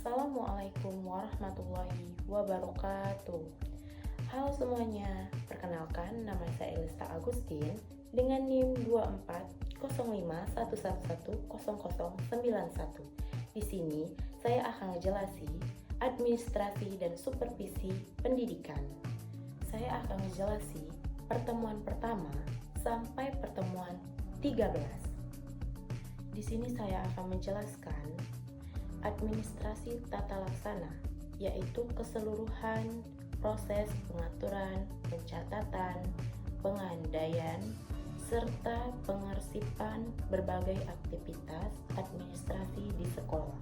Assalamualaikum warahmatullahi wabarakatuh. Halo semuanya, perkenalkan nama saya Elista Agustin dengan NIM 240511100091. Di sini saya akan ngejelasin administrasi dan supervisi pendidikan. Saya akan ngejelasin pertemuan pertama sampai pertemuan 13. Di sini saya akan menjelaskan administrasi tata laksana, yaitu keseluruhan proses pengaturan, pencatatan, pengandaian, serta pengarsipan berbagai aktivitas administrasi di sekolah.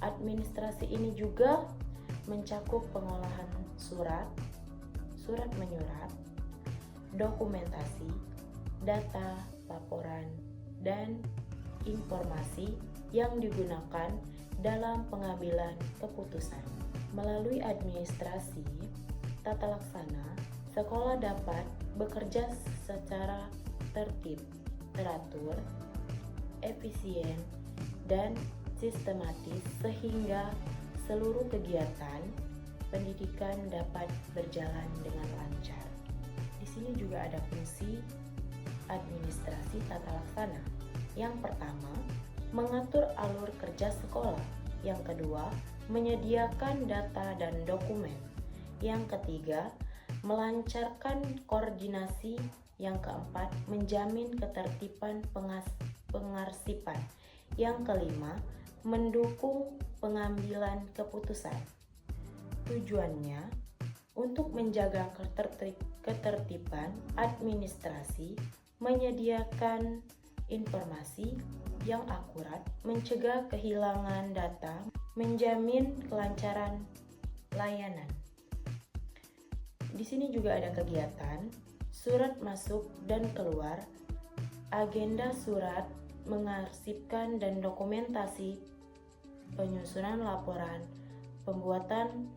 Administrasi ini juga mencakup pengolahan surat menyurat, dokumentasi, data, laporan, dan informasi yang digunakan dalam pengambilan keputusan. Melalui administrasi tata laksana, sekolah dapat bekerja secara tertib, teratur, efisien, dan sistematis sehingga seluruh kegiatan pendidikan dapat berjalan dengan lancar. Di sini juga ada fungsi administrasi tata laksana. Yang pertama, mengatur alur kerja sekolah. Yang kedua, menyediakan data dan dokumen. Yang ketiga, melancarkan koordinasi. Yang keempat, menjamin ketertiban pengarsipan. Yang kelima, mendukung pengambilan keputusan. Tujuannya untuk menjaga ketertiban administrasi, menyediakan informasi yang akurat, mencegah kehilangan data, menjamin kelancaran layanan. Di sini juga ada kegiatan surat masuk dan keluar, agenda surat, mengarsipkan dan dokumentasi, penyusunan laporan, pembuatan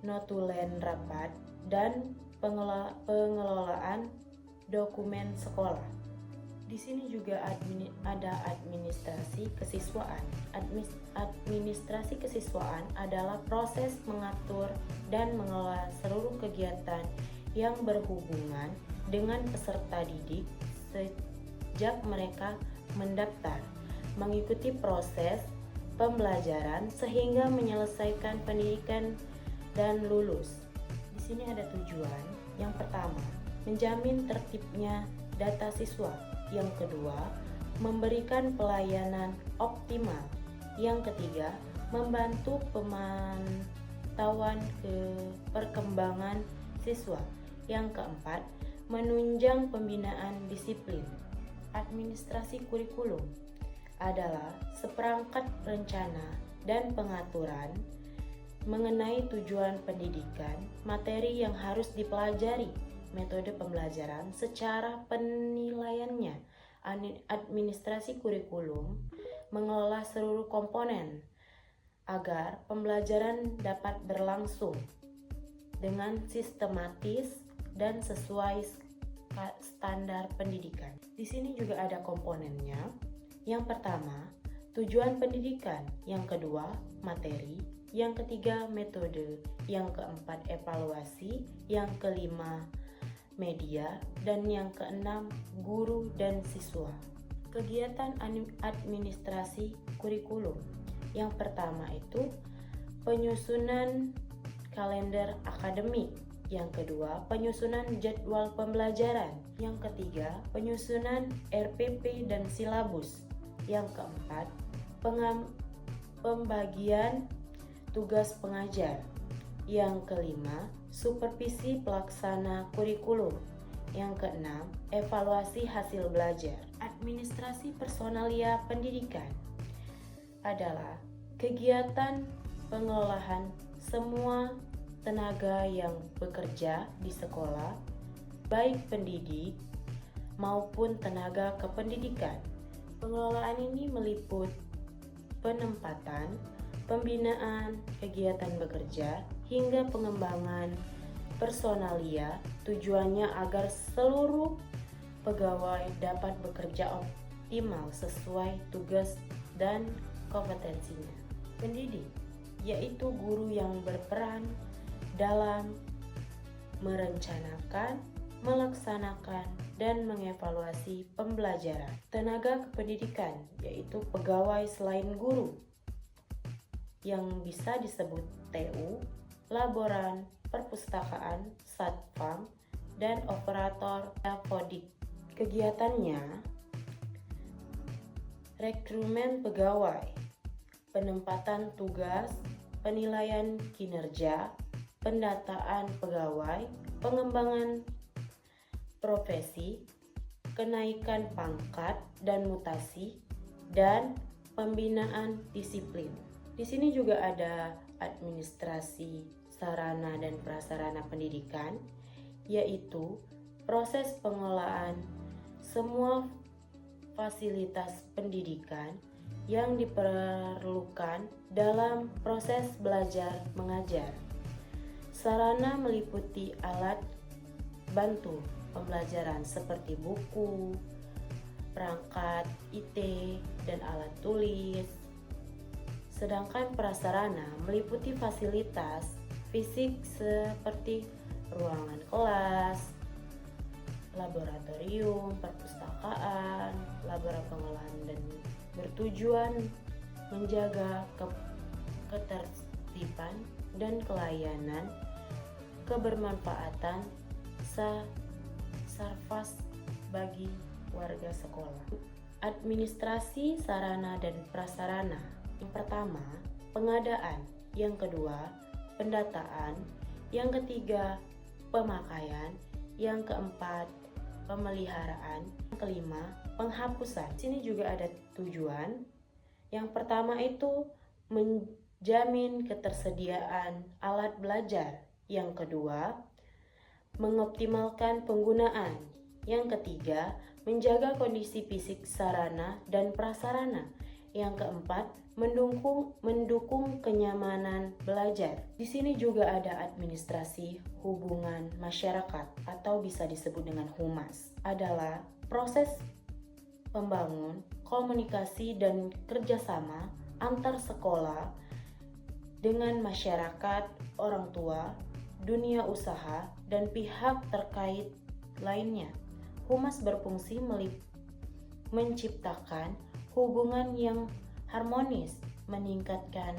notulen rapat, dan pengelolaan dokumen sekolah. Di sini juga ada administrasi kesiswaan. Administrasi kesiswaan adalah proses mengatur dan mengelola seluruh kegiatan yang berhubungan dengan peserta didik sejak mereka mendaftar, mengikuti proses pembelajaran sehingga menyelesaikan pendidikan dan lulus. Di sini ada tujuan. Yang pertama, menjamin tertibnya data siswa. Yang kedua, memberikan pelayanan optimal. Yang ketiga, membantu pemantauan perkembangan siswa. Yang keempat, menunjang pembinaan disiplin. Administrasi kurikulum adalah seperangkat rencana dan pengaturan mengenai tujuan pendidikan, materi yang harus dipelajari, metode pembelajaran, secara penilaiannya. Administrasi kurikulum mengelola seluruh komponen agar pembelajaran dapat berlangsung dengan sistematis dan sesuai standar pendidikan. Di sini juga ada komponennya. Yang pertama, tujuan pendidikan. Yang kedua, materi. Yang ketiga, metode. Yang keempat, evaluasi. Yang kelima, media. Dan yang keenam, guru dan siswa. Kegiatan administrasi kurikulum. Yang pertama itu penyusunan kalender akademik. Yang kedua, penyusunan jadwal pembelajaran. Yang ketiga, penyusunan RPP dan silabus. Yang keempat, pembagian tugas pengajar. Yang kelima, supervisi pelaksana kurikulum. Yang keenam, evaluasi hasil belajar. Administrasi personalia pendidikan adalah kegiatan pengelolaan semua tenaga yang bekerja di sekolah, baik pendidik maupun tenaga kependidikan. Pengelolaan ini meliput penempatan, pembinaan, kegiatan bekerja, hingga pengembangan personalia. Tujuannya agar seluruh pegawai dapat bekerja optimal sesuai tugas dan kompetensinya. pendidik, yaitu guru yang berperan dalam merencanakan, melaksanakan, dan mengevaluasi pembelajaran. Tenaga kependidikan, yaitu pegawai selain guru, yang bisa disebut TU, laboran, perpustakaan, satpam, dan operator dapodik. Kegiatannya: rekrutmen pegawai, penempatan tugas, penilaian kinerja, pendataan pegawai, pengembangan profesi, kenaikan pangkat dan mutasi, dan pembinaan disiplin. Di sini juga ada administrasi sarana dan prasarana pendidikan, yaitu proses pengelolaan semua fasilitas pendidikan yang diperlukan dalam proses belajar mengajar. Sarana meliputi alat bantu pembelajaran seperti buku, perangkat IT, dan alat tulis. Sedangkan prasarana meliputi fasilitas fisik seperti ruangan kelas, laboratorium, perpustakaan, laboratorium pengolahan, dan bertujuan menjaga ketertiban dan kelayanan kebermanfaatan sarfas bagi warga sekolah. Administrasi sarana dan prasarana. Yang pertama, pengadaan. Yang kedua, pendataan. Yang ketiga, pemakaian. Yang keempat, pemeliharaan. Yang kelima, penghapusan. Di sini juga ada tujuan. Yang pertama itu menjamin ketersediaan alat belajar. Yang kedua, mengoptimalkan penggunaan. Yang ketiga, menjaga kondisi fisik sarana dan prasarana. Yang keempat, mendukung kenyamanan belajar. Di sini juga ada administrasi hubungan masyarakat atau bisa disebut dengan humas. Adalah proses membangun komunikasi dan kerjasama antar sekolah dengan masyarakat, orang tua, dunia usaha, dan pihak terkait lainnya. Humas berfungsi menciptakan hubungan yang harmonis, meningkatkan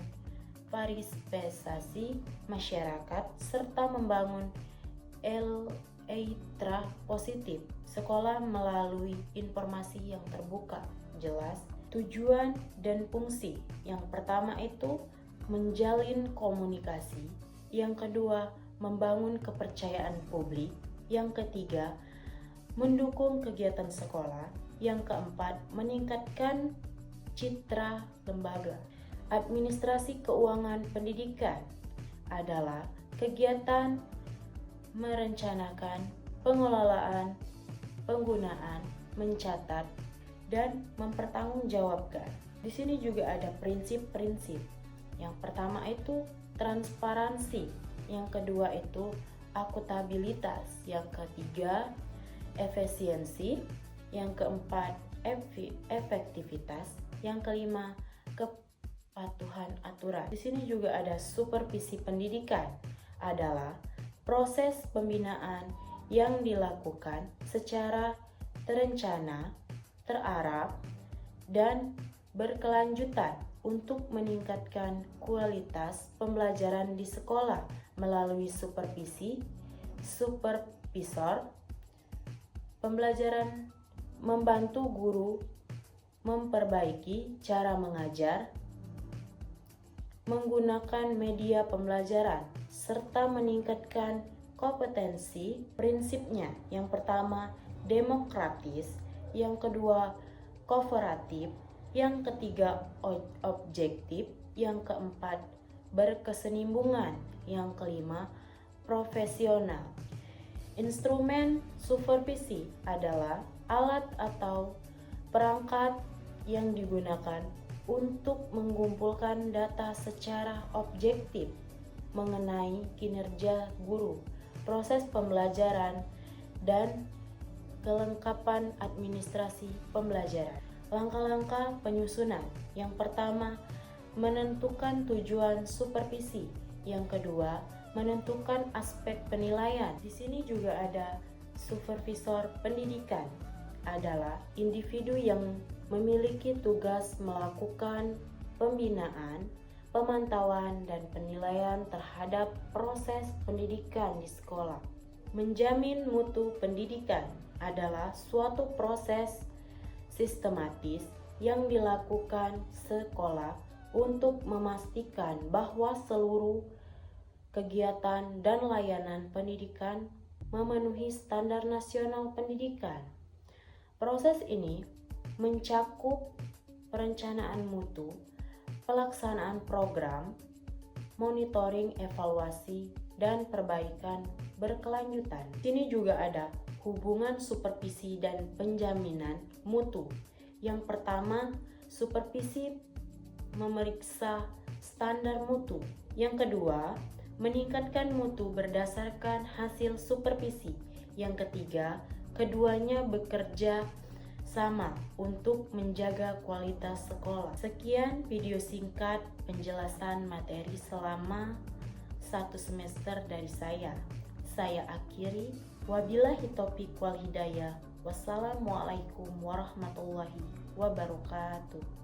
partisipasi masyarakat, serta membangun eitra positif sekolah melalui informasi yang terbuka, jelas, tujuan dan fungsi. Yang pertama itu menjalin komunikasi, yang kedua membangun kepercayaan publik, yang ketiga mendukung kegiatan sekolah, yang keempat meningkatkan citra lembaga. Administrasi keuangan pendidikan adalah kegiatan merencanakan, pengelolaan, penggunaan, mencatat, dan mempertanggungjawabkan. Di sini juga ada prinsip-prinsip. Yang pertama itu transparansi, yang kedua itu akuntabilitas, yang ketiga efisiensi, yang keempat efektivitas, yang kelima kepatuhan aturan. Di sini juga ada supervisi pendidikan, adalah proses pembinaan yang dilakukan secara terencana, terarah, dan berkelanjutan untuk meningkatkan kualitas pembelajaran di sekolah melalui supervisi, supervisor, pembelajaran, membantu guru memperbaiki cara mengajar, menggunakan media pembelajaran, serta meningkatkan kompetensi. Prinsipnya, yang pertama demokratis, yang kedua kooperatif, yang ketiga objektif, yang keempat berkesinambungan, yang kelima profesional. Instrumen supervisi adalah alat atau perangkat yang digunakan untuk mengumpulkan data secara objektif mengenai kinerja guru, proses pembelajaran, dan kelengkapan administrasi pembelajaran. Langkah-langkah penyusunan. Yang pertama, menentukan tujuan supervisi. Yang kedua, menentukan aspek penilaian. Di sini juga ada supervisor pendidikan, adalah individu yang memiliki tugas melakukan pembinaan, pemantauan, dan penilaian terhadap proses pendidikan di sekolah. Menjamin mutu pendidikan adalah suatu proses sistematis yang dilakukan sekolah untuk memastikan bahwa seluruh kegiatan dan layanan pendidikan memenuhi standar nasional pendidikan. Proses ini mencakup perencanaan mutu, pelaksanaan program, monitoring, evaluasi, dan perbaikan berkelanjutan. Di sini juga ada hubungan supervisi dan penjaminan mutu. Yang pertama, supervisi memeriksa standar mutu. Yang kedua, meningkatkan mutu berdasarkan hasil supervisi. Yang ketiga, keduanya bekerja sama untuk menjaga kualitas sekolah. Sekian video singkat penjelasan materi selama 1 semester dari saya. Saya akhiri. Wabillahi taufiq wal hidayah. Wassalamualaikum warahmatullahi wabarakatuh.